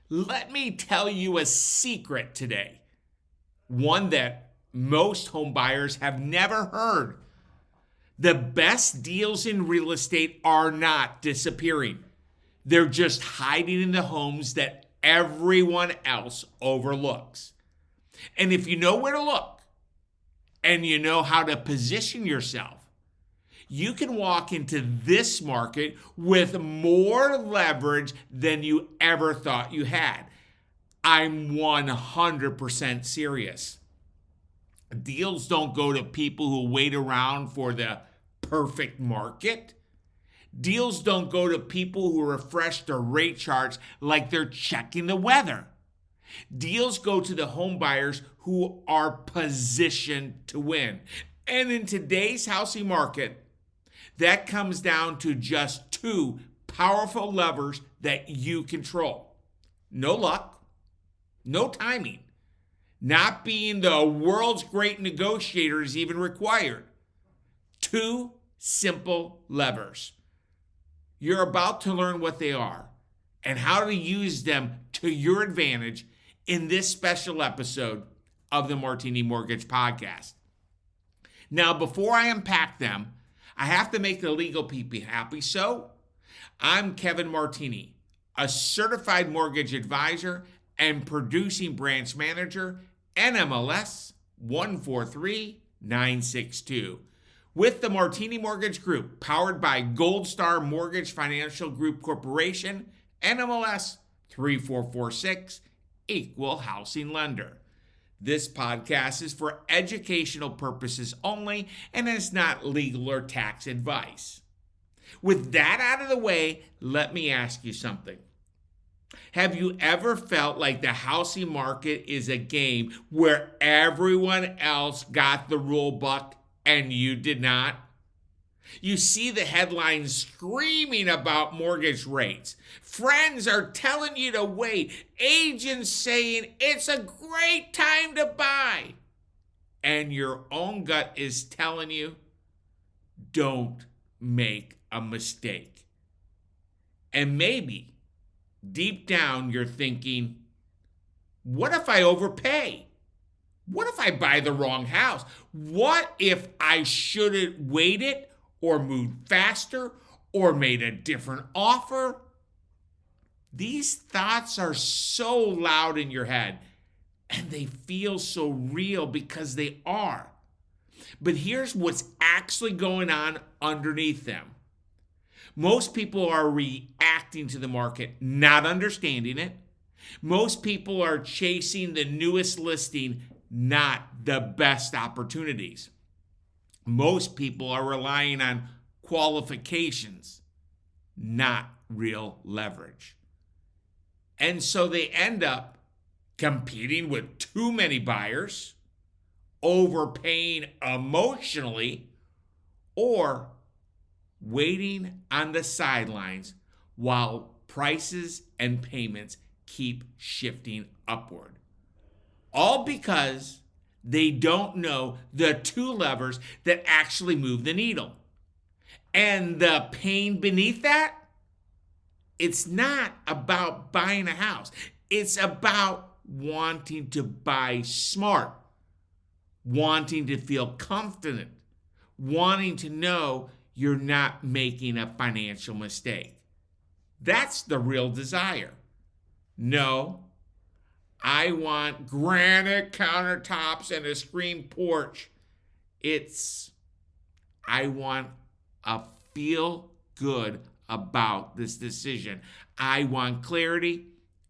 Let me tell you a secret today, one that most home buyers have never heard. The best deals in real estate are not disappearing. They're just hiding in the homes that everyone else overlooks. And if you know where to look and you know how to position yourself, you can walk into this market with more leverage than you ever thought you had. I'm 100% serious. Deals don't go to people who wait around for the perfect market. Deals don't go to people who refresh their rate charts like they're checking the weather. Deals go to the home buyers who are positioned to win. And in today's housing market, that comes down to just two powerful levers that you control. No luck, no timing. Not being the world's great negotiator is even required. Two simple levers. You're about to learn what they are and how to use them to your advantage in this special episode of the Martini Mortgage Podcast. Now, before I unpack them, I have to make the legal people happy. So, I'm Kevin Martini, a certified mortgage advisor and producing branch manager, NMLS 143962. With the Martini Mortgage Group, powered by Gold Star Mortgage Financial Group Corporation, NMLS 3446, Equal Housing Lender. This podcast is for educational purposes only and is not legal or tax advice. With that out of the way, let me ask you something. Have you ever felt like the housing market is a game where everyone else got the rule book and you did not? You see the headlines screaming about mortgage rates. Friends are telling you to wait. Agents saying it's a great time to buy. And your own gut is telling you, don't make a mistake. And maybe deep down you're thinking, what if I overpay? What if I buy the wrong house? What if I should have waited or moved faster or made a different offer? These thoughts are so loud in your head and they feel so real because they are. But here's what's actually going on underneath them. Most people are reacting to the market, not understanding it. Most people are chasing the newest listing, not the best opportunities. Most people are relying on qualifications, not real leverage. And so they end up competing with too many buyers, overpaying emotionally, or waiting on the sidelines while prices and payments keep shifting upward. All because they don't know the two levers that actually move the needle. And the pain beneath that, it's not about buying a house. It's about wanting to buy smart, wanting to feel confident, wanting to know you're not making a financial mistake. That's the real desire. No, I want granite countertops and a screen porch. I want to feel good about this decision. I want clarity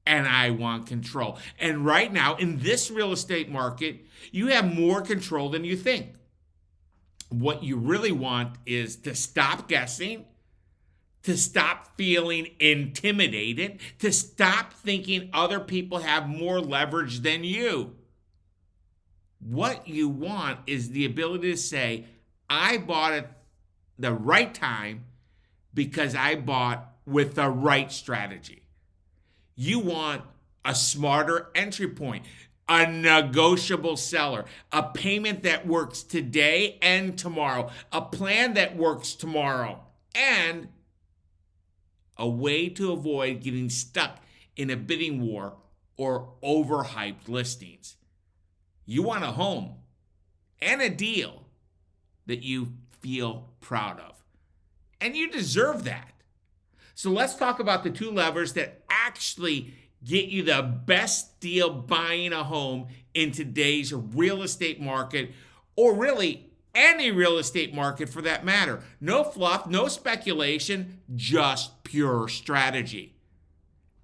and I want control. And right now, in this real estate market, you have more control than you think. What you really want is to stop guessing, to stop feeling intimidated, to stop thinking other people have more leverage than you. What you want is the ability to say, I bought at the right time because I bought with the right strategy. You want a smarter entry point, a negotiable seller, a payment that works today and tomorrow, a plan that works tomorrow, and a way to avoid getting stuck in a bidding war or overhyped listings. You want a home and a deal that you feel proud of. And you deserve that. So let's talk about the two levers that actually get you the best deal buying a home in today's real estate market, or really any real estate market for that matter. No fluff, no speculation, just pure strategy.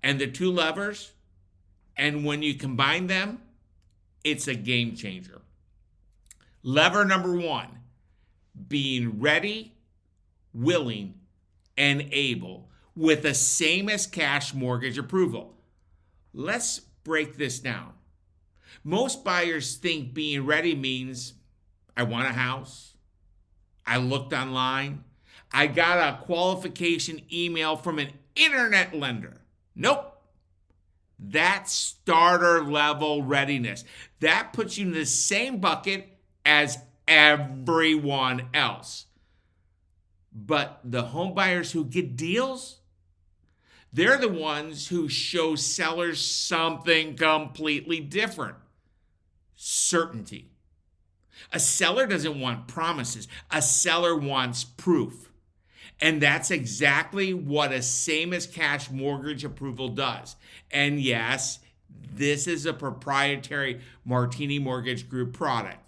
And the two levers, and when you combine them, it's a game changer. Lever number one, being ready, willing, and able with the same as cash mortgage approval. Let's break this down. Most buyers think being ready means I want a house, I looked online, I got a qualification email from an internet lender. Nope. That's starter level readiness. That puts you in the same bucket as everyone else. But the home buyers who get deals, they're the ones who show sellers something completely different. Certainty. A seller doesn't want promises. A seller wants proof. And that's exactly what a same as cash mortgage approval does. And yes, this is a proprietary Martini Mortgage Group product.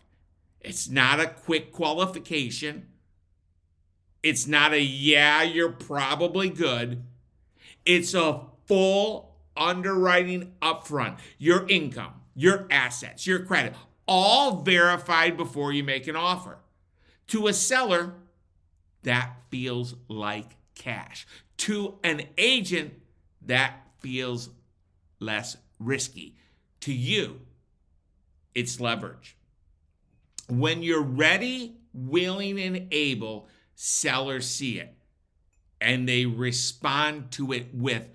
It's not a quick qualification. It's not a yeah, you're probably good. It's a full underwriting upfront. Your income, your assets, your credit, all verified before you make an offer. To a seller, that feels like cash. To an agent, that feels less risky. To you, it's leverage. When you're ready, willing, and able, sellers see it. And they respond to it with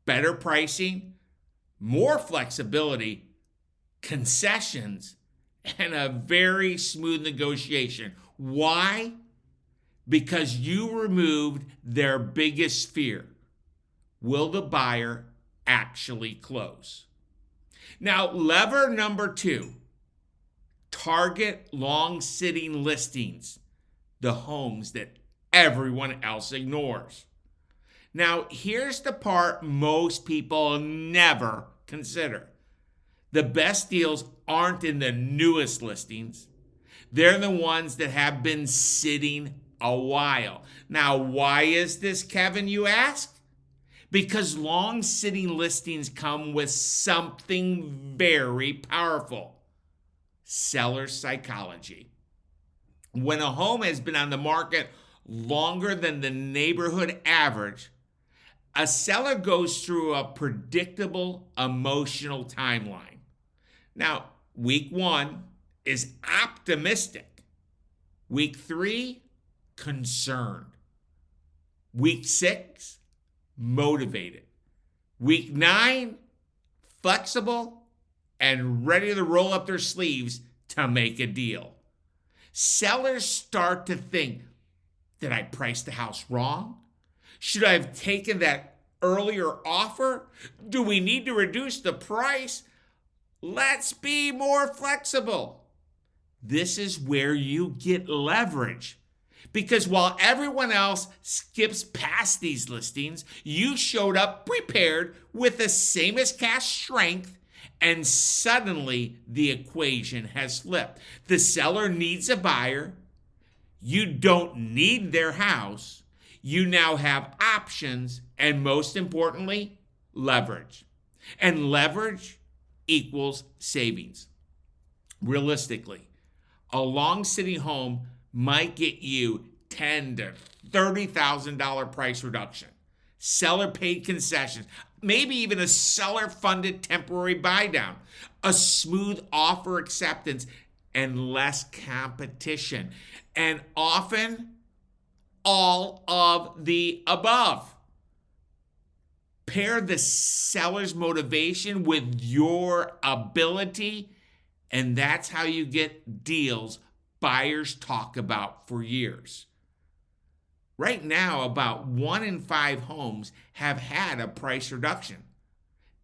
better pricing, more flexibility, concessions, and a very smooth negotiation. Why? Because you removed their biggest fear. Will the buyer actually close? Now, lever number two, target long-sitting listings, the homes that everyone else ignores. Now, here's the part most people never consider. The best deals aren't in the newest listings. They're the ones that have been sitting a while. Now, why is this, Kevin, you ask? Because long-sitting listings come with something very powerful: seller psychology. When a home has been on the market longer than the neighborhood average, a seller goes through a predictable emotional timeline. Now, week 1 is optimistic. Week 3, concerned. Week 6, motivated. Week 9, flexible and ready to roll up their sleeves to make a deal. Sellers start to think, did I price the house wrong? Should I have taken that earlier offer? Do we need to reduce the price? Let's be more flexible. This is where you get leverage. Because while everyone else skips past these listings, you showed up prepared with the same as cash strength, and suddenly the equation has flipped. The seller needs a buyer. You don't need their house. You now have options, and most importantly, leverage. And leverage equals savings. Realistically, a long-sitting home might get you $10,000 to $30,000 price reduction, seller paid concessions, maybe even a seller-funded temporary buy-down, a smooth offer acceptance, and less competition. And often, all of the above. Pair the seller's motivation with your ability, and that's how you get deals buyers talk about for years. Right now, about 1 in 5 homes have had a price reduction.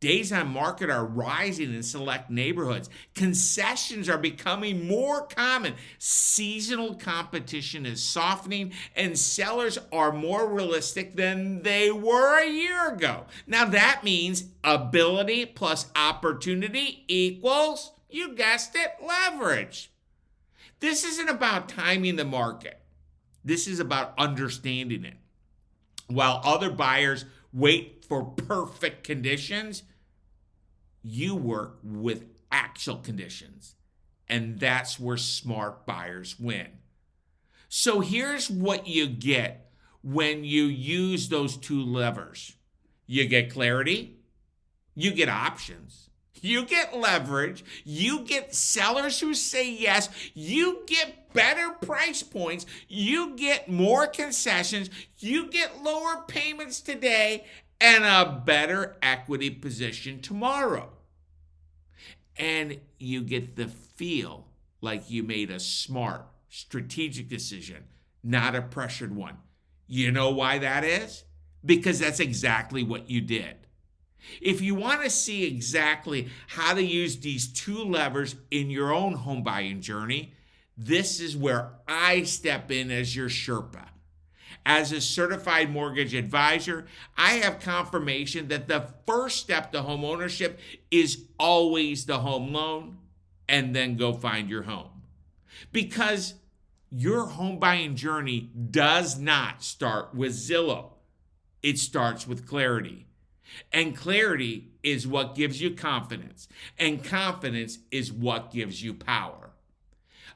Days on market are rising in select neighborhoods. Concessions are becoming more common. Seasonal competition is softening, and sellers are more realistic than they were a year ago. Now, that means ability plus opportunity equals, you guessed it, leverage. This isn't about timing the market. This is about understanding it. While other buyers wait for perfect conditions, you work with actual conditions. And that's where smart buyers win. So here's what you get when you use those two levers. You get clarity, you get options, you get leverage, you get sellers who say yes, you get better price points, you get more concessions, you get lower payments today, and a better equity position tomorrow. And you get the feel like you made a smart, strategic decision, not a pressured one. You know why that is? Because that's exactly what you did. If you want to see exactly how to use these two levers in your own home buying journey, this is where I step in as your Sherpa. As a certified mortgage advisor, I have confirmation that the first step to home ownership is always the home loan, and then go find your home. Because your home buying journey does not start with Zillow. It starts with clarity. And clarity is what gives you confidence. And confidence is what gives you power.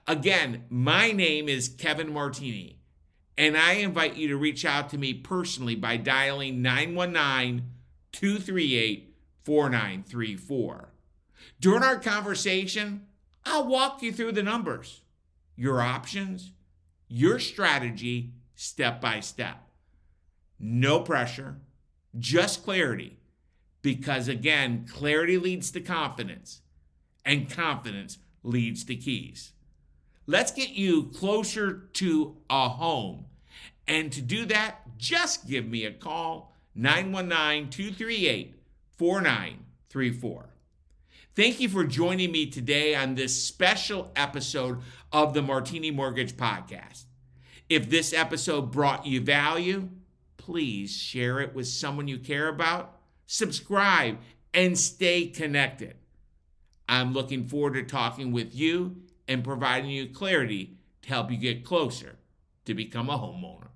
Again, my name is Kevin Martini. And I invite you to reach out to me personally by dialing 919-238-4934. During our conversation, I'll walk you through the numbers, your options, your strategy, step by step. No pressure, just clarity. Because again, clarity leads to confidence, and confidence leads to keys. Let's get you closer to a home. And to do that, just give me a call, 919-238-4934. Thank you for joining me today on this special episode of the Martini Mortgage Podcast. If this episode brought you value, please share it with someone you care about, subscribe, and stay connected. I'm looking forward to talking with you and providing you clarity to help you get closer to become a homeowner.